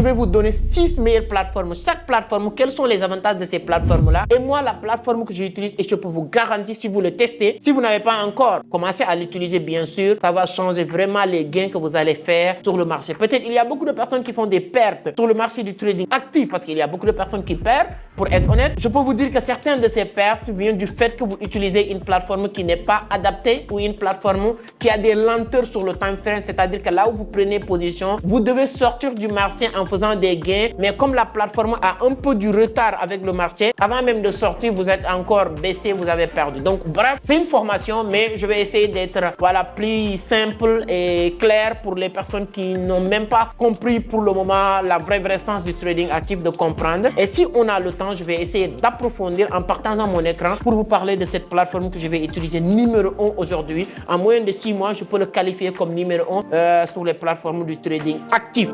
vais vous donner 6 meilleures plateformes. Chaque plateforme, quels sont les avantages de ces plateformes-là? Et moi, la plateforme que j'utilise, et je peux vous garantir, si vous le testez, si vous n'avez pas encore commencé à l'utiliser, bien sûr, ça va changer vraiment les gains que vous allez faire sur le marché. Peut-être il y a beaucoup de personnes qui font des pertes sur le marché du trading actif parce qu'il y a beaucoup de personnes qui perdent. Pour être honnête, je peux vous dire que certaines de ces pertes viennent du fait que vous utilisez une plateforme qui n'est pas adaptée ou une plateforme qui a des lenteurs sur le time frame, c'est-à-dire que là où vous prenez position, vous devez sortir du marché en faisant des gains, mais comme la plateforme a un peu du retard avec le marché, avant même de sortir, vous êtes encore baissé, vous avez perdu. Donc bref, c'est une formation, mais je vais essayer d'être plus simple et clair pour les personnes qui n'ont même pas compris pour le moment la vraie sens du trading actif, de comprendre. Et si on a le temps, je vais essayer d'approfondir en partageant mon écran pour vous parler de cette plateforme que je vais utiliser numéro 1 aujourd'hui. En moyenne de 6 mois, je peux le qualifier comme numéro 1 sur les plateformes du trading actif.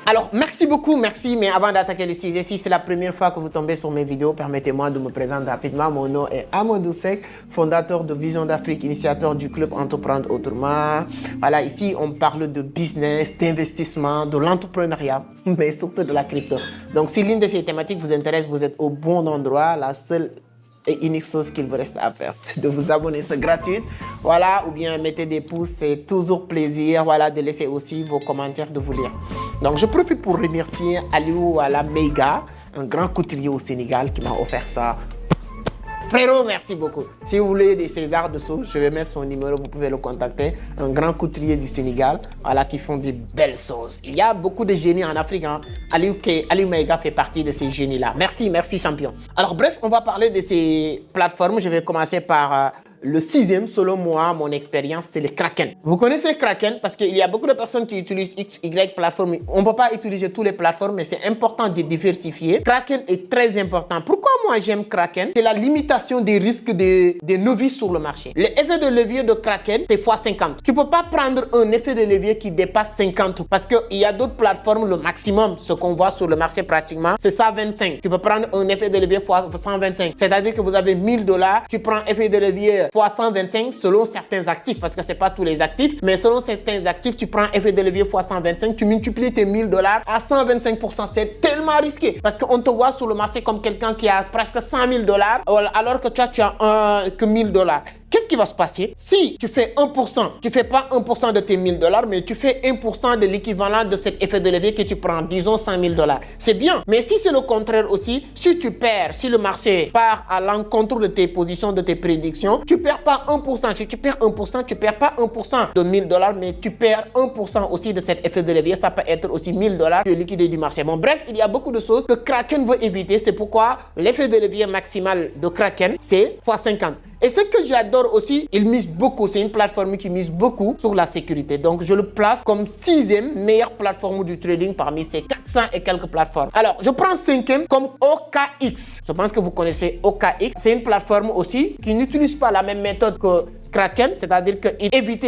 Alors, merci beaucoup, merci. Mais avant d'attaquer le sujet, si c'est la première fois que vous tombez sur mes vidéos, permettez-moi de me présenter rapidement. Mon nom est Amadou Seck, fondateur de Vision d'Afrique, initiateur du club Entreprendre Autrement. Voilà, ici, on parle de business, d'investissement, de l'entrepreneuriat, mais surtout de la crypto. Donc, si l'une de ces thématiques vous intéresse, vous êtes au bon endroit. La seule et unique chose qu'il vous reste à faire, c'est de vous abonner, c'est gratuit. Voilà, ou bien mettez des pouces, c'est toujours plaisir. Voilà, de laisser aussi vos commentaires, de vous lire. Donc, je profite pour remercier Aliou Meiga, un grand couturier au Sénégal qui m'a offert ça. Frérot, merci beaucoup. Si vous voulez des César dessous, je vais mettre son numéro, vous pouvez le contacter. Un grand couturier du Sénégal, voilà, qui font des belles choses. Il y a beaucoup de génies en Afrique. Hein. Aliou Meiga fait partie de ces génies-là. Merci, merci champion. Alors bref, on va parler de ces plateformes. Je vais commencer par le 6e, selon moi, mon expérience, c'est le Kraken. Vous connaissez Kraken parce qu'il y a beaucoup de personnes qui utilisent X, Y plateformes. On ne peut pas utiliser toutes les plateformes, mais c'est important de diversifier. Kraken est très important. Pourquoi moi j'aime Kraken? C'est la limitation des risques des novices sur le marché. L'effet de levier de Kraken, c'est x50. Tu ne peux pas prendre un effet de levier qui dépasse 50 parce qu'il y a d'autres plateformes, le maximum, ce qu'on voit sur le marché pratiquement, c'est 125. Tu peux prendre un effet de levier x 125. C'est-à-dire que vous avez 1000 $, tu prends effet de levier x 125 selon certains actifs, parce que ce n'est pas tous les actifs, mais selon certains actifs, tu prends effet de levier x 125, tu multiplies tes 1000 $ à 125%. C'est tellement risqué parce qu'on te voit sur le marché comme quelqu'un qui a presque 100 000 $, alors que toi, tu as que 1000 $. Qu'est-ce qui va se passer si tu fais 1%? Tu ne fais pas 1% de tes 1000 $, mais tu fais 1% de l'équivalent de cet effet de levier que tu prends, disons 100 000 $. C'est bien. Mais si c'est le contraire aussi, si tu perds, si le marché part à l'encontre de tes positions, de tes prédictions, tu ne perds pas 1%. Si tu perds 1%, tu ne perds pas 1% de 1000 $, mais tu perds 1% aussi de cet effet de levier. Ça peut être aussi 1000 $ de liquidité du marché. Bon, bref, il y a beaucoup de choses que Kraken veut éviter. C'est pourquoi l'effet de levier maximal de Kraken, c'est x50. Et ce que j'adore aussi, il mise beaucoup, c'est une plateforme qui mise beaucoup sur la sécurité. Donc, je le place comme 6e meilleure plateforme du trading parmi ces 400 et quelques plateformes. Alors, je prends 5e comme OKX. Je pense que vous connaissez OKX. C'est une plateforme aussi qui n'utilise pas la même méthode que Kraken, c'est-à-dire qu'il évite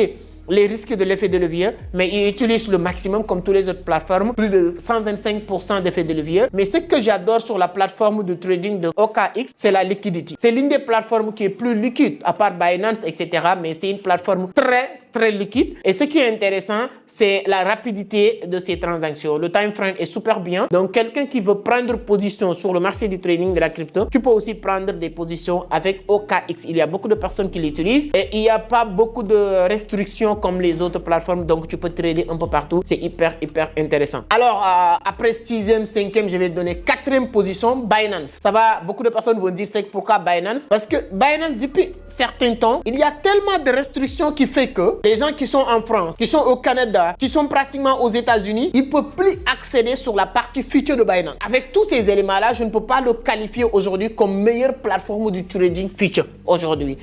les risques de l'effet de levier, mais il utilise le maximum comme toutes les autres plateformes, plus de 125% d'effet de levier. Mais ce que j'adore sur la plateforme de trading de OKX, c'est la liquidité. C'est l'une des plateformes qui est plus liquide, à part Binance, etc. Mais c'est une plateforme très liquide. Et ce qui est intéressant, c'est la rapidité de ces transactions. Le time frame est super bien. Donc, quelqu'un qui veut prendre position sur le marché du trading de la crypto, tu peux aussi prendre des positions avec OKX. Il y a beaucoup de personnes qui l'utilisent et il n'y a pas beaucoup de restrictions comme les autres plateformes. Donc, tu peux trader un peu partout. C'est hyper intéressant. Alors, après 6e, 5e, je vais donner 4e position, Binance. Ça va, beaucoup de personnes vont dire c'est pourquoi Binance? Parce que Binance, depuis certains temps, il y a tellement de restrictions qui fait que les gens qui sont en France, qui sont au Canada, qui sont pratiquement aux États-Unis, ils ne peuvent plus accéder sur la partie future de Binance. Avec tous ces éléments-là, je ne peux pas le qualifier aujourd'hui comme meilleure plateforme du trading future aujourd'hui.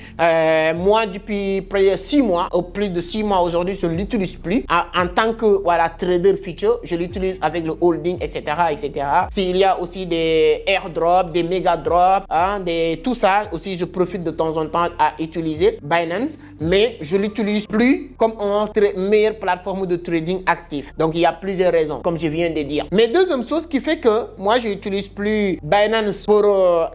Moi, depuis près de 6 mois, ou plus de 6 mois aujourd'hui, je ne l'utilise plus. En tant que trader future, je l'utilise avec le holding, etc. S'il y a aussi des airdrops, des méga drops, tout ça aussi, je profite de temps en temps à utiliser Binance, mais je l'utilise plus vu comme une meilleure plateforme de trading actif. Donc, il y a plusieurs raisons, comme je viens de dire. Mais deuxième chose qui fait que moi, je n'utilise plus Binance pour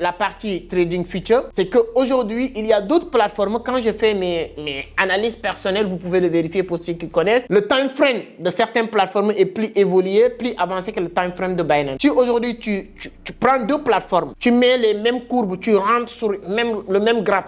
la partie trading future, c'est qu'aujourd'hui, il y a d'autres plateformes. Quand je fais mes analyses personnelles, vous pouvez le vérifier pour ceux qui connaissent, le time frame de certaines plateformes est plus évolué, plus avancé que le time frame de Binance. Si aujourd'hui, tu prends deux plateformes, tu mets les mêmes courbes, tu rentres sur le même graphe,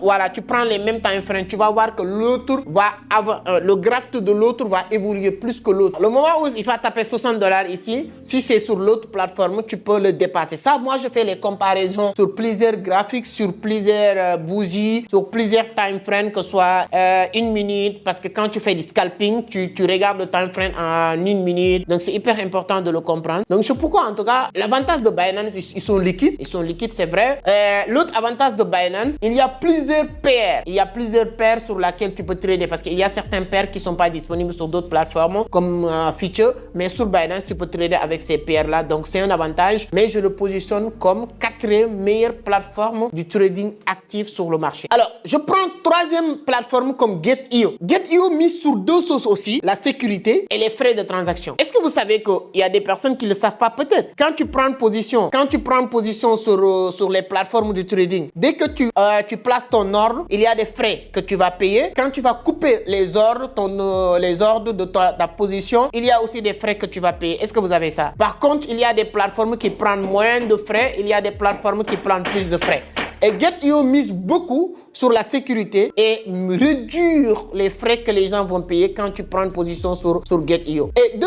voilà, tu prends les mêmes time frames, tu vas voir que l'autre va avoir, le graphe de l'autre va évoluer plus que l'autre. Le moment où il va taper $60 ici, si c'est sur l'autre plateforme, tu peux le dépasser. Ça, moi, je fais les comparaisons sur plusieurs graphiques, sur plusieurs bougies, sur plusieurs time frames, que ce soit une minute, parce que quand tu fais du scalping, tu regardes le time frame en une minute. Donc, c'est hyper important de le comprendre. Donc, c'est pourquoi, en tout cas, l'avantage de Binance, ils sont liquides. Ils sont liquides, c'est vrai. L'autre avantage de Binance, il y a plusieurs paires. Il y a plusieurs paires sur lesquelles tu peux trader, parce qu'il y a certaines paires qui ne sont pas disponibles sur d'autres plateformes, comme Future. Mais sur Binance, tu peux trader avec ces paires-là. Donc, c'est un avantage. Mais je le positionne comme quatrième meilleure plateforme du trading actif sur le marché. Alors, je prends troisième plateforme comme Get.io. Get.io mise sur deux choses aussi, la sécurité et les frais de transaction. Est-ce que vous savez qu'il y a des personnes qui ne le savent pas peut-être? Quand tu prends position sur les plateformes du trading, dès que tu places ton ordre, il y a des frais que tu vas payer. Quand tu vas couper les ordres, les ordres de ta position, il y a aussi des frais que tu vas payer. Est-ce que vous avez ça? Par contre, il y a des plateformes qui prennent moins de frais, il y a des plateformes qui prennent plus de frais. Et Get.io mise beaucoup sur la sécurité et réduire les frais que les gens vont payer quand tu prends une position sur Get.io. Et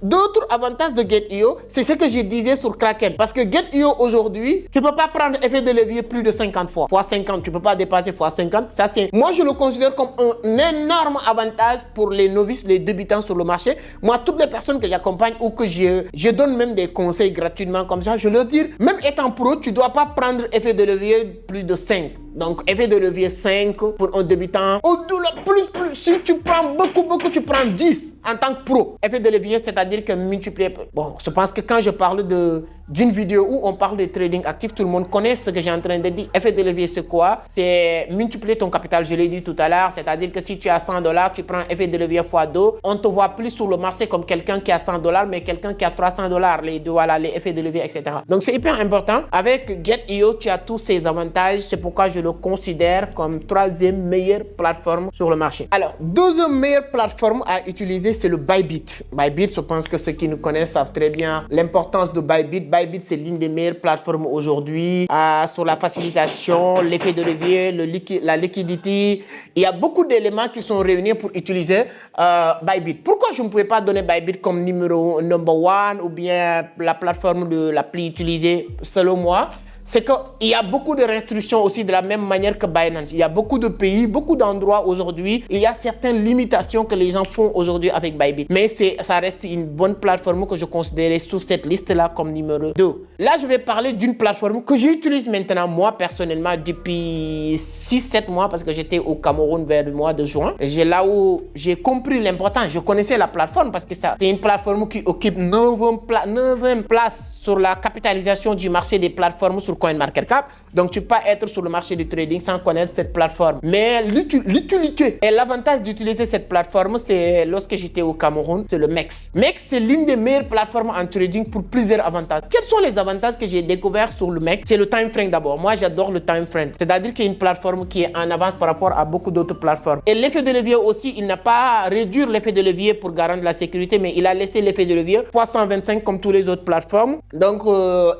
d'autres avantages de Get.io, c'est ce que je disais sur Kraken. Parce que Get.io aujourd'hui, tu ne peux pas prendre effet de levier plus de 50 fois. Fois 50, tu ne peux pas dépasser fois 50. Ça, moi, je le considère comme un énorme avantage pour les novices, les débutants sur le marché. Moi, toutes les personnes que j'accompagne ou que je donne même des conseils gratuitement comme ça, je leur dis, même étant pro, tu ne dois pas prendre effet de levier plus de 5. Donc, effet de levier 5 pour un débutant. Au-delà, plus, si tu prends beaucoup, tu prends 10 en tant que pro. Effet de levier, c'est-à-dire que multiplier. Bon, je pense que quand je parle d'une vidéo où on parle de trading actif, tout le monde connaît ce que j'ai en train de dire. Effet de levier, c'est quoi? C'est multiplier ton capital, je l'ai dit tout à l'heure. C'est-à-dire que si tu as $100, tu prends effet de levier x 2. On ne te voit plus sur le marché comme quelqu'un qui a $100, mais quelqu'un qui a $300. Les deux, voilà, les effets de levier, etc. Donc, c'est hyper important. Avec Get.io, tu as tous ces avantages. C'est pourquoi je le considère comme troisième meilleure plateforme sur le marché. Alors, deuxième meilleure plateforme à utiliser, c'est le Bybit. Bybit, je pense que ceux qui nous connaissent savent très bien l'importance de Bybit. Bybit, c'est l'une des meilleures plateformes aujourd'hui sur la facilitation, l'effet de levier, la liquidité. Il y a beaucoup d'éléments qui sont réunis pour utiliser Bybit. Pourquoi je ne pouvais pas donner Bybit comme number one ou bien la plateforme de la plus utilisée selon moi? C'est qu'il y a beaucoup de restrictions aussi de la même manière que Binance. Il y a beaucoup de pays, beaucoup d'endroits aujourd'hui. Il y a certaines limitations que les gens font aujourd'hui avec Bybit. Mais ça reste une bonne plateforme que je considérais sur cette liste-là comme numéro 2. Là, je vais parler d'une plateforme que j'utilise maintenant, moi, personnellement, depuis 6-7 mois parce que j'étais au Cameroun vers le mois de juin. Et là où j'ai compris l'importance. Je connaissais la plateforme parce que c'est une plateforme qui occupe 9e place sur la capitalisation du marché des plateformes sur CoinMarketCap. Donc, tu peux pas être sur le marché du trading sans connaître cette plateforme. Mais l'utilité et l'avantage d'utiliser cette plateforme, c'est lorsque j'étais au Cameroun, c'est le MEX. MEX, c'est l'une des meilleures plateformes en trading pour plusieurs avantages. Quels sont les avantages que j'ai découverts sur le MEX? C'est le time frame d'abord. Moi, j'adore le time frame. C'est-à-dire qu'il y a une plateforme qui est en avance par rapport à beaucoup d'autres plateformes. Et l'effet de levier aussi, il n'a pas réduit l'effet de levier pour garantir la sécurité, mais il a laissé l'effet de levier x 125 comme toutes les autres plateformes. Donc,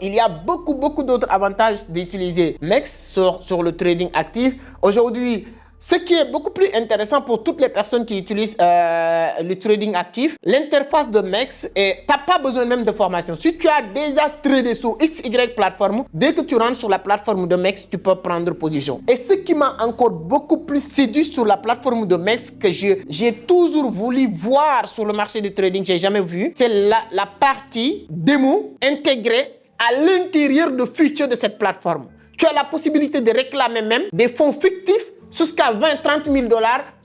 il y a beaucoup d'autres avantages d'utiliser MEX sur le trading actif. Aujourd'hui, ce qui est beaucoup plus intéressant pour toutes les personnes qui utilisent le trading actif, l'interface de MEX, tu n'as pas besoin même de formation. Si tu as déjà tradé sur XY plateforme, dès que tu rentres sur la plateforme de MEX, tu peux prendre position. Et ce qui m'a encore beaucoup plus séduit sur la plateforme de MEX, que j'ai toujours voulu voir sur le marché du trading, j'ai jamais vu, c'est la partie démo intégrée à l'intérieur de Future de cette plateforme. Tu as la possibilité de réclamer même des fonds fictifs jusqu'à 20-30 000 $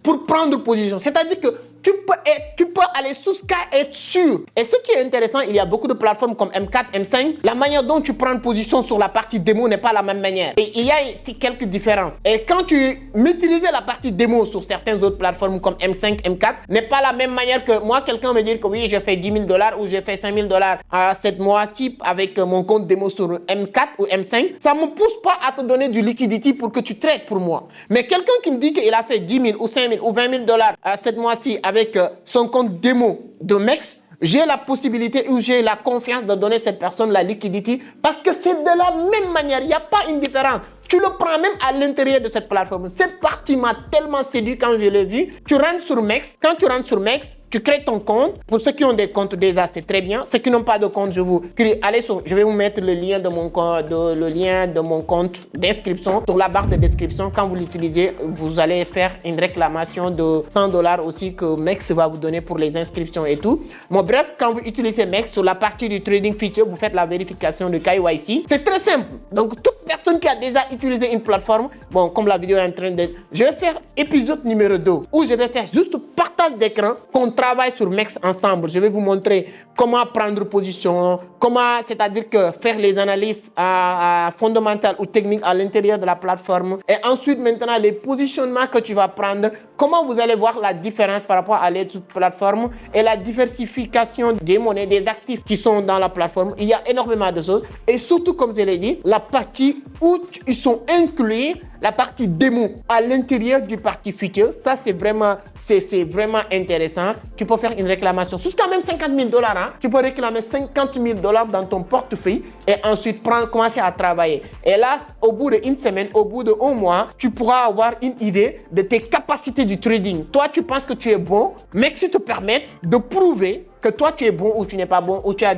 pour prendre position. C'est-à-dire que tu peux aller sous Sky et être sûr. Et ce qui est intéressant, il y a beaucoup de plateformes comme M4, M5. La manière dont tu prends une position sur la partie démo n'est pas la même manière. Et il y a quelques différences. Et quand tu maîtrises la partie démo sur certaines autres plateformes comme M5, M4, n'est pas la même manière que moi, quelqu'un me dit que oui, j'ai fait 10 000 $, ou j'ai fait 5 000 $ à cette mois-ci avec mon compte démo sur M4 ou M5. Ça ne me pousse pas à te donner du liquidity pour que tu traites pour moi. Mais quelqu'un qui me dit qu'il a fait 10 000 ou 5 000 ou 20 000 $ à cette mois-ci avec son compte démo de MEX, j'ai la possibilité ou j'ai la confiance de donner cette personne la liquidity parce que c'est de la même manière. Il n'y a pas une différence. Tu le prends même à l'intérieur de cette plateforme. Cette partie m'a tellement séduit quand je l'ai vu. Tu rentres sur MEX. Quand tu rentres sur MEX, tu crées ton compte. Pour ceux qui ont des comptes déjà, c'est très bien. Ceux qui n'ont pas de compte, je vais vous mettre le lien de mon compte d'inscription sur la barre de description. Quand vous l'utilisez, vous allez faire une réclamation de 100 $ aussi que MEX va vous donner pour les inscriptions et tout. Bon, bref, quand vous utilisez MEX, sur la partie du trading feature, vous faites la vérification de KYC. C'est très simple. Donc, toute personne qui a déjà utilisé une plateforme, bon, comme la vidéo est en train d'être, je vais faire épisode numéro 2 où je vais faire juste partage d'écran qu'on travaille sur MEX ensemble. Je vais vous montrer comment prendre position, comment, c'est-à-dire que faire les analyses fondamentales ou techniques à l'intérieur de la plateforme. Et ensuite, maintenant, les positionnements que tu vas prendre, comment vous allez voir la différence par rapport à l'autre plateforme et la diversification des monnaies, des actifs qui sont dans la plateforme. Il y a énormément de choses. Et surtout, comme je l'ai dit, la partie où ils sont inclus, la partie démo à l'intérieur du parti futur, ça c'est vraiment intéressant. Tu peux faire une réclamation jusqu'à même 50 000 $. Hein. Tu peux réclamer 50 000 $ dans ton portefeuille et ensuite commencer à travailler. Et là, au bout d'une semaine, au bout d'un mois, tu pourras avoir une idée de tes capacités du trading. Toi, tu penses que tu es bon, mais que si te permettent de prouver que toi tu es bon ou tu n'es pas bon, ou tu as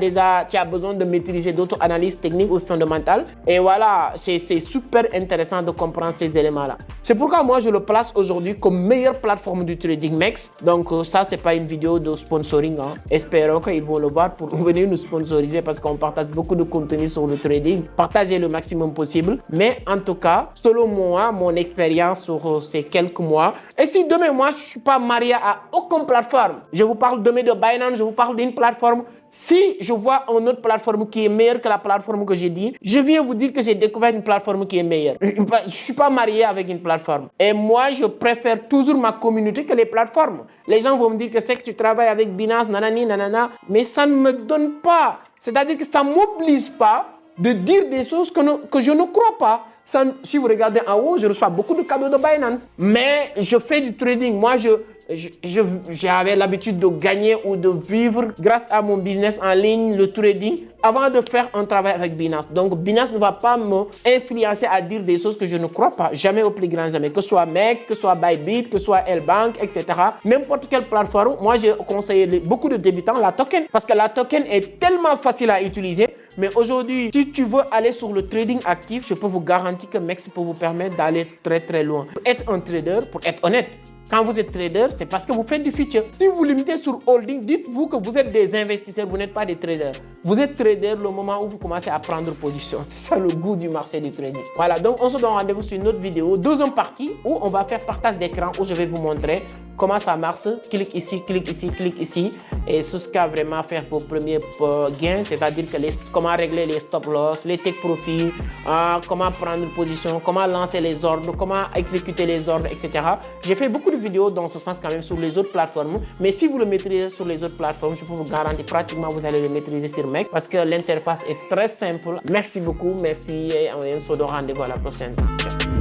besoin de maîtriser d'autres analyses techniques ou fondamentales. Et voilà, c'est super intéressant de comprendre ces éléments-là. C'est pourquoi moi je le place aujourd'hui comme meilleure plateforme du trading MEX. Donc ça, c'est pas une vidéo de sponsoring. Hein. Espérons qu'ils vont le voir pour venir nous sponsoriser parce qu'on partage beaucoup de contenu sur le trading. Partagez le maximum possible. Mais en tout cas, selon moi, mon expérience sur ces quelques mois, et si demain moi je suis pas marié à aucune plateforme, je vous parle demain de Binance, je vous parle d'une plateforme. Si je vois une autre plateforme qui est meilleure que la plateforme que j'ai dit, je viens vous dire que j'ai découvert une plateforme qui est meilleure. Je ne suis pas marié avec une plateforme. Et moi, je préfère toujours ma communauté que les plateformes. Les gens vont me dire que c'est que tu travailles avec Binance, nanani, nanana, mais ça ne me donne pas. C'est-à-dire que ça ne m'oblige pas de dire des choses que je ne crois pas. Si vous regardez en haut, je reçois beaucoup de cadeaux de Binance. Mais je fais du trading. Moi, j'avais l'habitude de gagner ou de vivre grâce à mon business en ligne, le trading, avant de faire un travail avec Binance. Donc, Binance ne va pas m'influencer à dire des choses que je ne crois pas. Jamais au plus grand jamais. Que ce soit MEX, que ce soit Bybit, que ce soit L-Bank, etc. N'importe quelle plateforme. Moi, j'ai conseillé beaucoup de débutants la token. Parce que la token est tellement facile à utiliser. Mais aujourd'hui, si tu veux aller sur le trading actif, je peux vous garantir que MEX peut vous permettre d'aller très très loin. Pour être un trader, pour être honnête, quand vous êtes trader, c'est parce que vous faites du future. Si vous limitez sur holding, dites-vous que vous êtes des investisseurs, vous n'êtes pas des traders. Vous êtes trader le moment où vous commencez à prendre position. C'est ça le goût du marché du trading. Voilà, donc on se donne rendez-vous sur une autre vidéo, deuxième partie, où on va faire partage d'écran, où je vais vous montrer comment ça marche. Clique ici, clique ici, clique ici. Et jusqu'à vraiment faire vos premiers gains, c'est-à-dire que comment régler les stop loss, les take profit, comment prendre position, comment lancer les ordres, comment exécuter les ordres, etc. J'ai fait beaucoup de vidéos dans ce sens quand même sur les autres plateformes. Mais si vous le maîtrisez sur les autres plateformes, je peux vous garantir pratiquement vous allez le maîtriser sur MEX parce que l'interface est très simple. Merci beaucoup, merci et on se donne rendez-vous à la prochaine. Ciao.